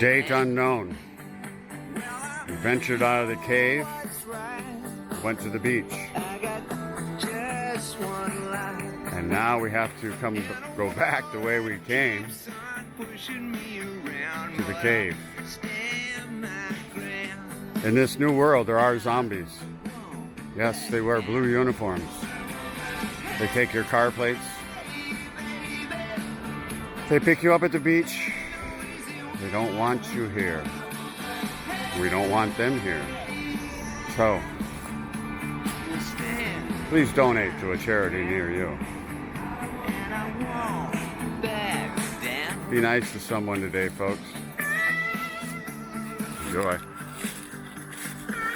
Date unknown. We ventured out of the cave, went to the beach. And now we have to go back the way we came to the cave. In this new world, there are zombies. Yes, they wear blue uniforms. They take your car plates. They pick you up at the beach. They don't want you here. We don't want them here. So, please donate to a charity near you. Be nice to someone today, folks. Enjoy.